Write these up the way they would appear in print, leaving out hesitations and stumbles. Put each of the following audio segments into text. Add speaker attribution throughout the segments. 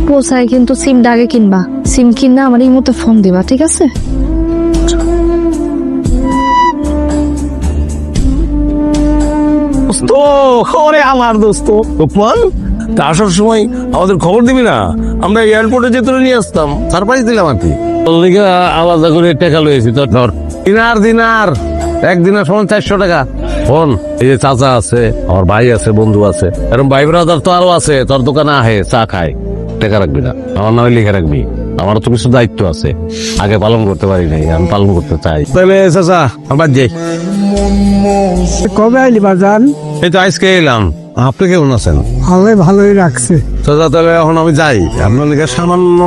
Speaker 1: পোসায় কিন্তু সিমটা আগে কিনবা। সিম কিনা আমার এই মতো ফোন দিবা, ঠিক আছে?
Speaker 2: দোস্ত, ওরে আমার দোস্ত গোপাল, তা আসার সময় আমাদের খবর দিবি না? আমরা এয়ারপোর্টে যে তোরে নিয়ে আসতাম, সারপ্রাইজ দিলাম আর কি। তোর লিগে আলাদা করে টাকা লয়েছি। তোর ধর দিনার একদিনের সময় 400 টাকা। ফোন, এই যে চাচা আছে, আমার ভাই আছে, বন্ধু আছে, এরকম ভাই ব্রাদার তো আরো আছে। তোর দোকানে আহে, চা খায়, টাকা রাখবি না, আমার নামে লিখে রাখবি। আমারও তো কিছু দায়িত্ব আছে, আগে পালন করতে পারি নাই, আমি পালন করতে চাই। তাহলে চাচা আমার যাই।
Speaker 3: কবে আইলি বাজান?
Speaker 2: এই তো আজকে এলাম। আপনি কেমন আছেন?
Speaker 3: ভালোই রাখছে।
Speaker 2: চাচা তাহলে এখন আমি যাই। আপনার লিগে সামান্য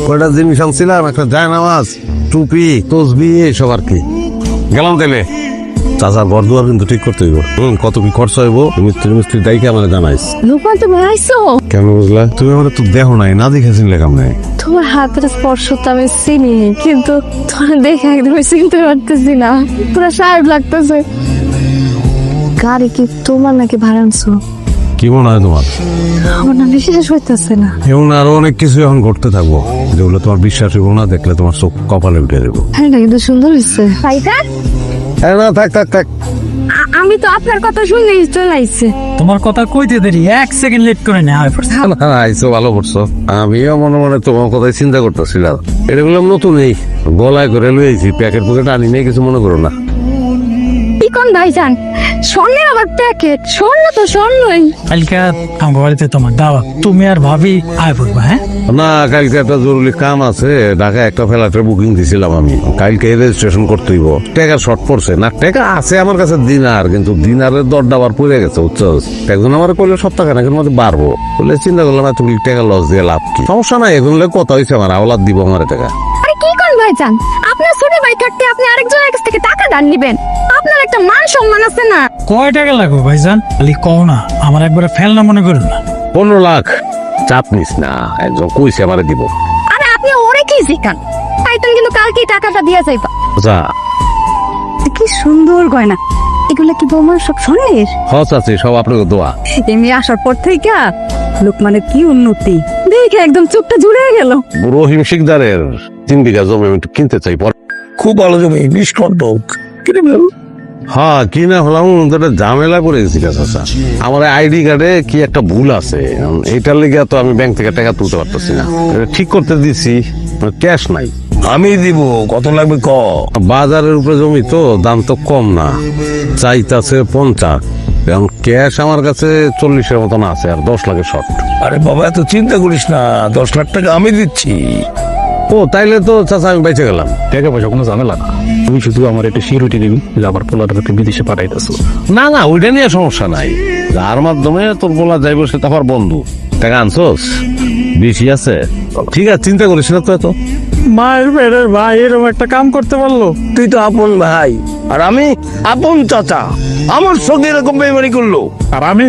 Speaker 2: কয়টা জিনিস আনছিলাম, একটা জায়নামাজ, টুপি, তসবি, এইসব আর কি। গেলাম তাহলে। চাচা ঘর দুয়ার কিন্তু ঠিক করতে হইব। কত কি খরচ হইব মিস্ত্রি দায়িকে আমার জানাইস।
Speaker 1: লোকমান, তুমি আইছো?
Speaker 2: কেন বুঝলা? তুমি আমাদের তো দেখো নাই, না দেখে চিনলে কেমনে?
Speaker 1: তোমার হাতের স্পর্শ তো আমি চিনি, কিন্তু তোমার দেখে একদমই চিনতে পারতেছি না। পুরো সাহেব লাগতেছে। গাড়ি কি তোমার নাকি ভাড়া আনছো?
Speaker 2: কি মনে হয় তোমার?
Speaker 1: আমার না বিশ্বাস হইতেছে না।
Speaker 2: এবং আরো অনেক কিছু এখন ঘটতে থাকবো, যেগুলো তোমার বিশ্বাস হইব না, দেখলে তোমার চোখ কপালে উঠে দেবো।
Speaker 1: হ্যাঁ, এটা কিন্তু সুন্দর হচ্ছে।
Speaker 2: না থাক।
Speaker 1: আমি তো আপনার কথা শুনেই চলে আইছে।
Speaker 3: তোমার কথা কইতে দেরি, 1 সেকেন্ড লেট করে নেওয়া হয়।
Speaker 2: আইসো, ভালো করছো। আমিও মনে মনে তোমার কথাই চিন্তা করতেছিলাম। এটা বললাম নতুন, এই গলায় করে লইছি, প্যাকেট পকেট আনি নেই, কিছু মনে করো না।
Speaker 1: কি কোন ভাইজান, স্বর্ণের আবার প্যাকেট? স্বর্ণ তো স্বর্ণই।
Speaker 3: কালকে আমার বাড়িতে তোমার দাওয়া, তুমি আর ভাবি আয় পড়বা। হ্যাঁ
Speaker 2: না, কালকে একটা জরুরি কাম আছে, ঢাকায় একটা ফ্ল্যাটের বুকিং দিছিলাম আমি। কালকে রেজিস্ট্রেশন করতে হইব। টাকা শর্ট পড়ছে না, টাকা আছে আমার কাছে দিনার, কিন্তু দিনারের দরটা আবার পড়ে গেছে, বুঝছো? একজন আমার কইলে সপ্তাহখানেকের মধ্যে বাড়বো বলে চিন্তা করলাম, তুমি টাকা লস দিয়ে লাভ কি? সমস্যা নাই, এখন কথা হয়েছে, আমার আওলাদ দিব আমার টাকা।
Speaker 1: আরে কি কোন ভাইজান, আপনার ছোট ভাই থাকতে আপনি আরেকজনের কাছ থেকে টাকা ধার নিবেন? আপনার একটা মান সম্মান আছে না?
Speaker 3: কয় টাকা লাগবে ভাইজান? খালি কও না, আমার একবারে ফেলনা মনে করুন না।
Speaker 2: 15 লাখ। চাপ নিস না, একজন কইছে আমারে দিব।
Speaker 1: আরে আপনি ওরে কি শিখান? পাইতেন কিন্তু কালকেই টাকাটা দিয়ে যাইবা।
Speaker 2: আচ্ছা,
Speaker 1: কি সুন্দর গয়না, এগুলা কি বৌমার সব স্বর্ণের?
Speaker 2: হস আছে, সব আপনাকে দোয়া।
Speaker 1: এমনি আসার পর থেকে লোকমানের কি উন্নতি দেখে একদম চোখটা জুড়ে গেল।
Speaker 2: রহিম শিকদারের 3 বিঘা জমি আমি একটু কিনতে চাই।
Speaker 3: খুব ভালো জমি, 20 কন্টক।
Speaker 2: হ্যাঁ, কিনা হলাম, একটা ঝামেলা করে গেছি। চাচা, আমার আইডি কার্ডে কি একটা ভুল আছে, এইটার লেগে তো আমি ব্যাংক থেকে টাকা তুলতে পারতেছি না। এটা ঠিক করতে দিছি, ক্যাশ নাই।
Speaker 4: আমি দিব, কত লাগবে ক?
Speaker 2: বাজারের উপরে জমি তো, দাম তো কম না, চাইতাছে 50। এখন ক্যাশ আমার কাছে 40-এর মতন আছে, আর 10 লাখের শর্ট।
Speaker 4: আরে বাবা, এত চিন্তা করিস না, 10 লাখ টাকা আমি দিচ্ছি।
Speaker 2: ও তাইলে তো চাচা আমি বেঁচে গেলাম।
Speaker 5: টাকা পয়সা কোনো ঝামেলা না, তুমি শুধু আমার একটা সিউরিটি দিবি যে আমার পোলাটাকে বিদেশে পাঠাইতেছো।
Speaker 2: না, ওইটা নিয়ে সমস্যা নাই। যার মাধ্যমে তোর বলা যাইব সে তো আমার বন্ধু। টাকা আনছোস? বেশি আছে? ঠিক আছে, চিন্তা করিস না তো এত।
Speaker 3: মায়ের বেড়ের ভাই এরকম একটা কাম করতে পারলো?
Speaker 4: তুই তো আপন ভাই, আর আমি আপন চাচা। আমার সঙ্গে এরকম বেমানি করলো।
Speaker 3: আর আমি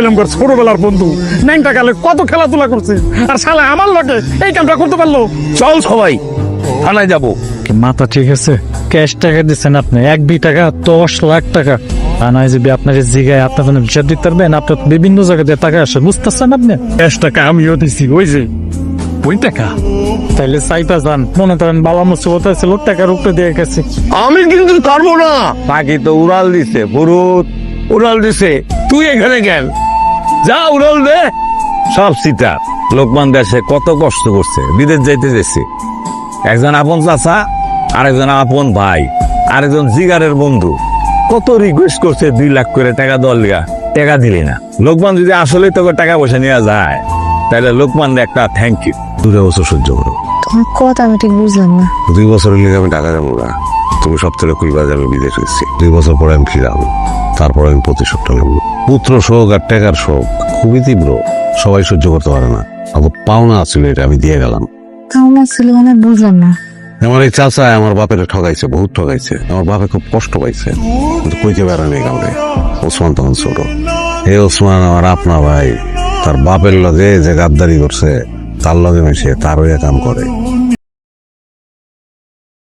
Speaker 3: এলাম কর ছোটবেলার বন্ধু, ন্যাংটা কালে কত খেলাধুলা করছি, আর শালা আমার লগে এই কামটা করতে পারলো?
Speaker 4: চল সবাই থানায় যাবো।
Speaker 3: মাথা ঠিক আছে? ক্যাশ টাকা দিচ্ছেন আপনি, 1 টাকা 10 লাখ টাকা। থানায় যদি আপনার জিগায় আপনার জন্য বিচার দিতে পারবেন, আপনার বিভিন্ন জায়গায় দিয়ে টাকা আসে, বুঝতেছেন আপনি? ক্যাশ টাকা আমিও দিছি, ওই যে ওই টাকা। তাইলে চাইটা যান, মনে করেন বাবা মুসিবত ছিল, টাকার উপরে দিয়ে গেছে।
Speaker 4: আমি কিন্তু পারবো না।
Speaker 2: বাকি তো উড়াল দিছে, ফুরুত
Speaker 4: উড়াল দিছে, তুই এখানে কেন? যা উড়াল দে।
Speaker 2: সব সিটা। লোকমান দেশে কত কষ্ট করছে, বিদেশ যাইতে যাচ্ছে। একজন আপন চাচা, আরেকজন আপন ভাই, আরেকজন জিগারের বন্ধু। কত রিকোয়েস্ট করছে 2 লাখ করে টাকা দেওয়ার লিগা, টাকা দিলি না। লোকমান যদি আসলে তোকে টাকা পয়সা নিয়ে যায়, তাহলে লোকমান একটা থ্যাংক ইউ। 2 বছর সহ্য করো।
Speaker 1: তোমার কথা আমি ঠিক বুঝলাম না।
Speaker 2: 2 বছরের লিগে আমি টাকা যাবো না। তুমি সপ্তাহে কইবা যে আমি বিদেশ গেছি। 2 বছর পরে আমি ফিরাম, তারপরে আমি প্রতিশোধটা নেব। পুত্র শোক আর টাকার শোক খুবই তীব্র, সবাই সহ্য করতে পারে না। আমার পাওনা ছিল, এটা আমি দিয়ে গেলাম।
Speaker 1: পাওনা ছিল মানে বুঝলাম না।
Speaker 2: আমার এই চাচা আমার বাপের ঠকাইছে, বহুত ঠকাইছে। আমার বাপে খুব কষ্ট পাইছে, কিন্তু কইতে পারে নাই কাউকে। ওসমান তখন ছোট। এই ওসমান আমার আপনা ভাই, তার বাপের লগে যে গাদ্দারি করছে, তার লগে মিশে তার ওই কাম করে।